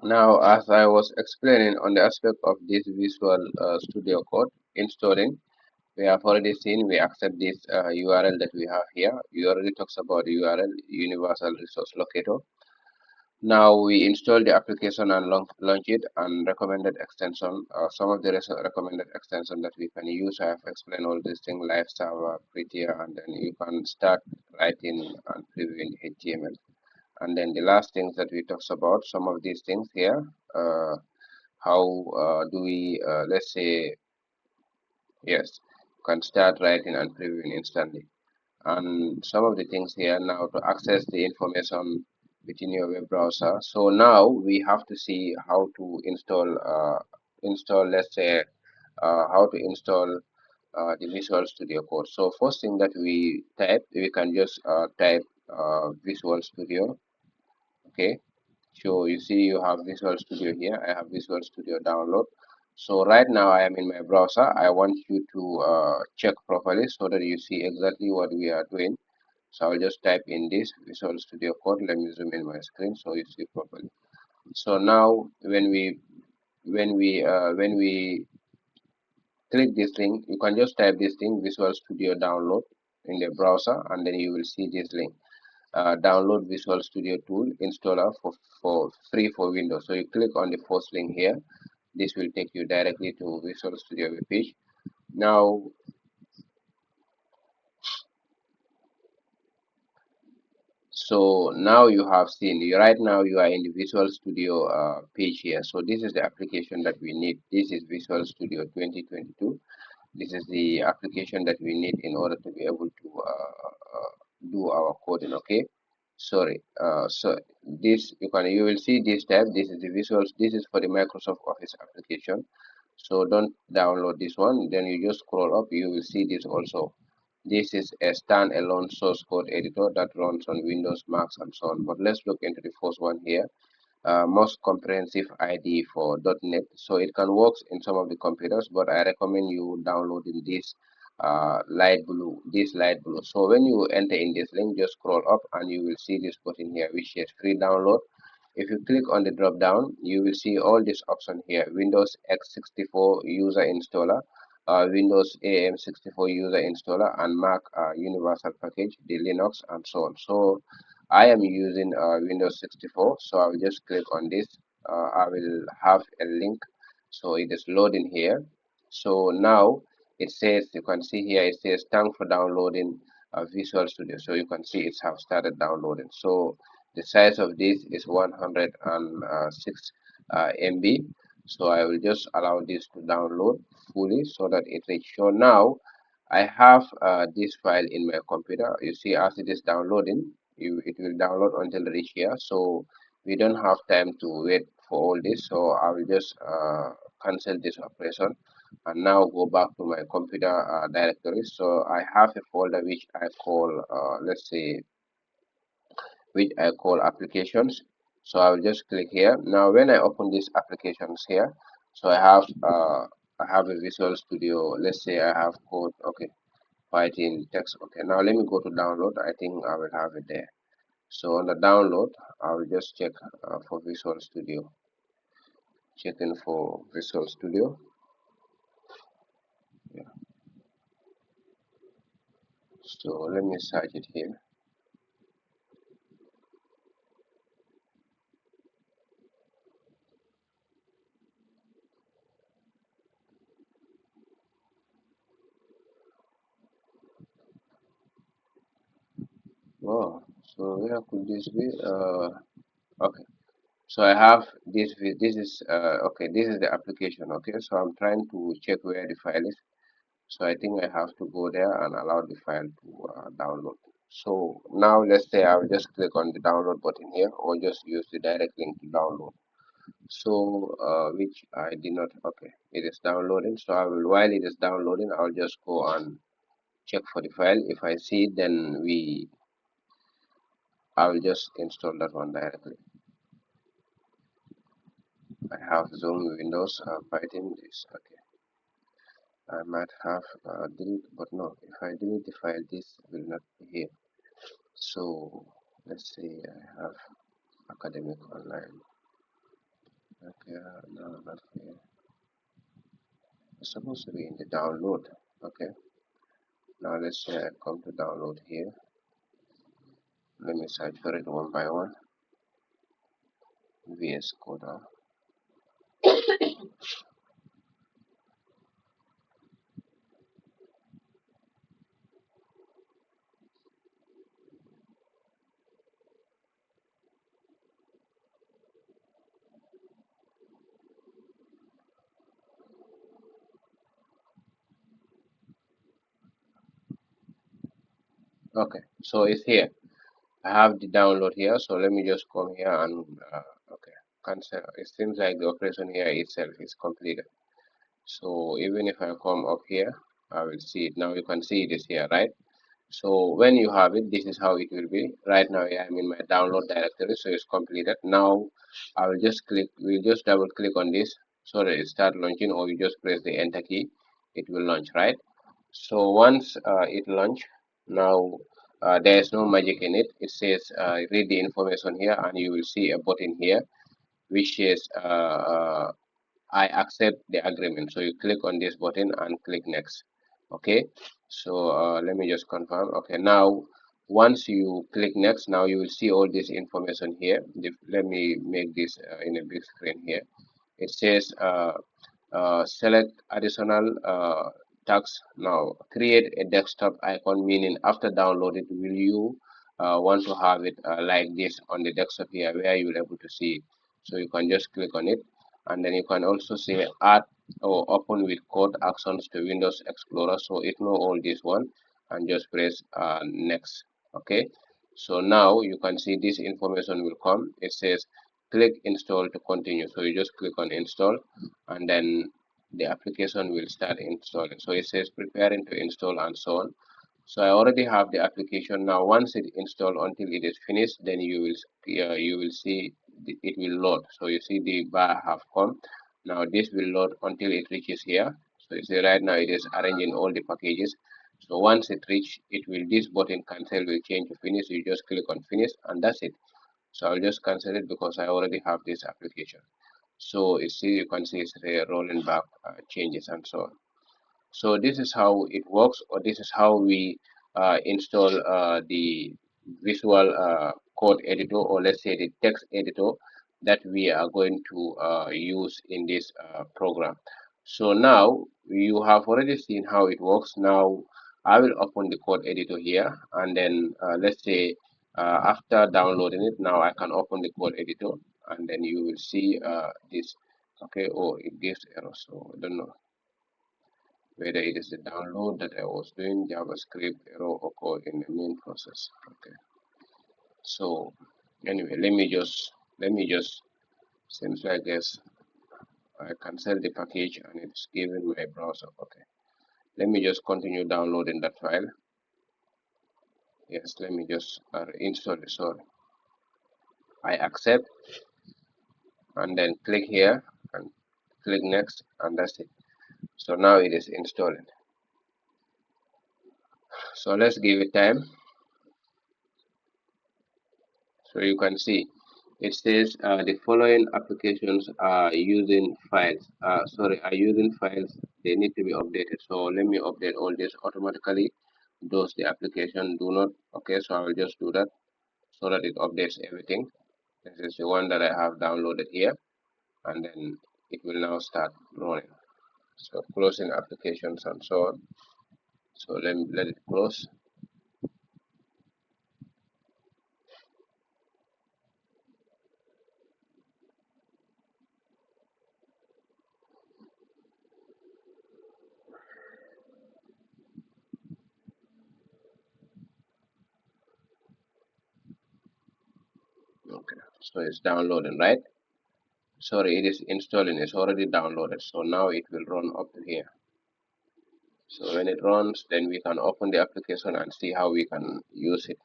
Now, as I was explaining on the aspect of this Visual Studio Code installing, we have already seen we accept this URL that we have here. We already talks about the URL, Universal Resource Locator. Now we install the application and launch it, and recommended extension. Some of the recommended extension that we can use, I have explained all these things, live server, prettier, and then you can start writing and previewing HTML. And then the last things that we talks about, some of these things here, how do we, let's say, yes, can start writing and previewing instantly. And some of the things here now to access the information within your web browser. So now we have to see how to install, let's say, how to install the Visual Studio Code. So first thing that we can just type Visual Studio. Okay, so you see you have Visual Studio here. I have Visual Studio download. So right now I am in my browser. I want you to check properly so that you see exactly what we are doing. So I'll just type in this Visual Studio Code. Let me zoom in my screen so you see properly. So now when we click this link, you can just type this thing Visual Studio download in the browser, and then you will see this link. Download Visual Studio Tool installer for free for Windows. So you click on the first link here. This will take you directly to Visual Studio web page. Now, so now you have seen, right now you are in the Visual Studio page here. So this is the application that we need. This is Visual Studio 2022. This is the application that we need in order to be able to do our coding. Okay, sorry. So this you will see this tab. This is the visuals. This is for the Microsoft Office application. So don't download this one. Then you just scroll up. You will see this also. This is a standalone source code editor that runs on Windows, Macs, and so on. But let's look into the first one here. Most comprehensive IDE for .NET. So it can work in some of the computers, but I recommend you downloading this light blue. This light blue. So when you enter in this link, just scroll up and you will see this button here, which says free download. If you click on the drop down, you will see all this option here: Windows x64 user installer, Windows AM64 user installer, and Mac universal package, the Linux, and so on. So I am using Windows 64, so I will just click on this. I will have a link, so it is loading here. So now it says, you can see here, it says thanks for downloading Visual Studio. So you can see it's have started downloading. So the size of this is 106 MB. So I will just allow this to download fully so that it reach. So now I have this file in my computer. You see, as it is downloading, it will download until reach here. So we don't have time to wait for all this. So I will just cancel this operation and now go back to my computer directory. So I have a folder which I call, let's say, which I call applications. So I will just click here. Now when I open these applications here, so I have a Visual Studio. Let's say I have code. Okay, Python text. Okay, now let me go to download. I think I will have it there. So on the download, I will just check for Visual Studio. Checking for Visual Studio. Yeah. So let me search it here. Wow. So where could this be? Okay. So I have this. This is okay. This is the application. Okay. So I'm trying to check where the file is. So I think I have to go there and allow the file to download. So now let's say I'll just click on the download button here, or just use the direct link to download. So which I did not. Okay, it is downloading. So I will, while it is downloading, I'll just go and check for the file. If I see it, then I will just install that one directly. I have Zoom, Windows, Python. This okay. I might have delete, but no. If I delete the file, this will not be here. So let's say I have academic online. Okay, no, not here. It's supposed to be in the download. Okay, now let's come to download here. Let me search for it one by one. VS Code. Okay, so it's here. I have the download here, so let me just come here and okay, cancel. It seems like the operation here itself is completed. So even if I come up here, I will see it. Now you can see it is here, right? So when you have it, this is how it will be. Right now I am in my download directory, so it's completed. Now I will just click, we'll just double click on this so that it start launching, or you just press the enter key, it will launch, right? So once it launch, now there is no magic in it. It says read the information here, and you will see a button here which says I accept the agreement. So you click on this button and click next. Okay, so let me just confirm. Okay, now once you click next, now you will see all this information here. Let me make this in a big screen here. It says select additional tags. Now create a desktop icon, meaning after downloading, will you want to have it like this on the desktop here where you will able to see it. So you can just click on it, and then you can also say add or open with code actions to Windows Explorer. So ignore all this one and just press next. Okay, so now you can see this information will come. It says click install to continue. So you just click on install, and then the application will start installing. So it says preparing to install and so on. So I already have the application now. Once it installed until it is finished, then you will see it will load. So you see the bar have come. Now this will load until it reaches here. So you see right now it is arranging all the packages. So once it reach, it will this button cancel will change to finish. You just click on finish, and that's it. So I'll just cancel it because I already have this application. So you can see it's rolling back changes and so on. So this is how it works, or this is how we install the visual code editor, or let's say the text editor that we are going to use in this program. So now you have already seen how it works. Now I will open the code editor here, and then let's say after downloading it, now I can open the code editor, and then you will see this. Okay, oh, it gives error, so I don't know whether it is the download that I was doing JavaScript error occurred in the main process. Okay, so anyway, let me just seems like this. I cancel the package and it's given my browser. Okay, let me just continue downloading that file. Yes, let me just install it. Sorry, I accept, and then click here and click next, and that's it. So now it is installing. So let's give it time. So you can see it says the following applications are using files. Are using files. They need to be updated. So let me update all this automatically. Those the application do not. Okay, so I will just do that so that it updates everything. This is the one that I have downloaded here, and then it will now start running. So closing applications and so on. So let it close. Okay, so it's downloading, right? Sorry, it is installing. It's already downloaded, so now it will run up to here. So when it runs, then we can open the application and see how we can use it.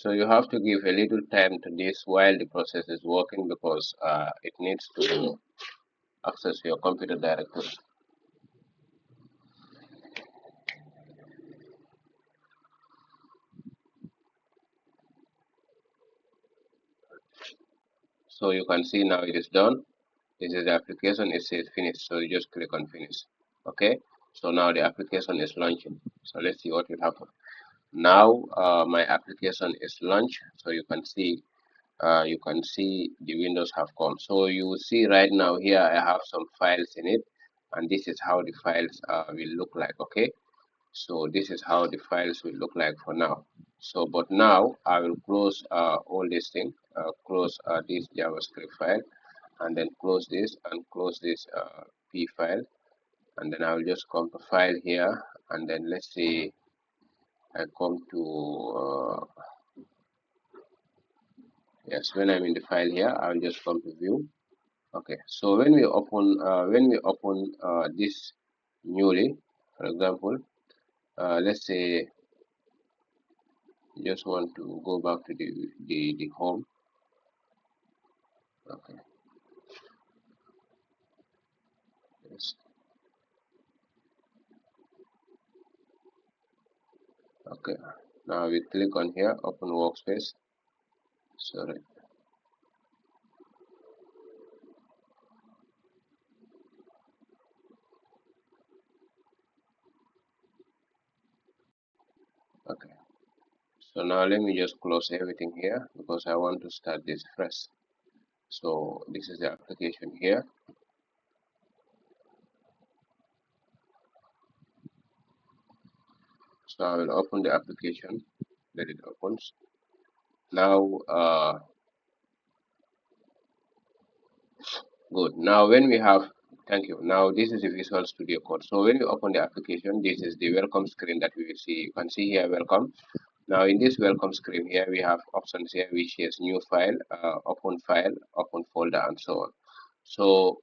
So you have to give a little time to this while the process is working, because it needs to access your computer directory. So you can see now it is done. This is the application. It says finish. So you just click on finish. Okay. So now the application is launching. So let's see what will happen. Now my application is launched. So you can see the windows have come. So you see right now here I have some files in it, and this is how the files will look like. Okay. So this is how the files will look like for now. So but now I will close all this thing, close this JavaScript file, and then close this and close this p file, and then I will just come to file here, and then let's say I come to yes, when I'm in the file here I will just come to view. Okay, so when we open this newly, for example, let's say you just want to go back to the home. Okay, yes. Okay, now we click on here, open workspace. Sorry. Okay, so now let me just close everything here because I want to start this fresh. So this is the application here. So I will open the application. Let it opens. Now good. Now when we have, thank you. Now this is the Visual Studio Code. So when we open the application, this is the welcome screen that we will see. You can see here welcome. Now in this welcome screen here we have options here which is new file, open folder, and so on. So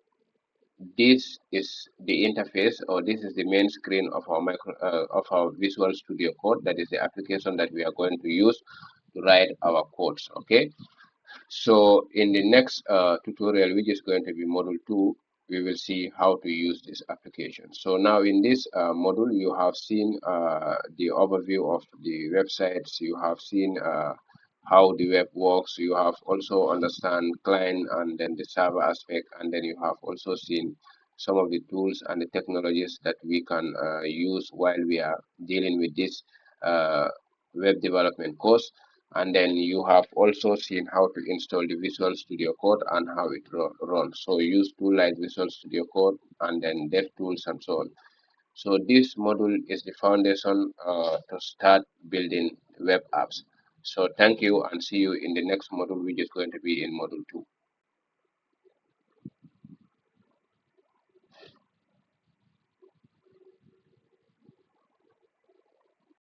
this is the interface, or this is the main screen of our of our Visual Studio Code. That is the application that we are going to use to write our codes. Okay. So in the next tutorial, which is going to be module 2, we will see how to use this application. So now in this module, you have seen the overview of the websites. You have seen how the web works. You have also understand client and then the server aspect, and then you have also seen some of the tools and the technologies that we can use while we are dealing with this uh, web development course. And then you have also seen how to install the Visual Studio Code and how it runs. So you use tools like Visual Studio Code and then DevTools and so on. So this module is the foundation to start building web apps. So thank you, and see you in the next module, which is going to be in module 2.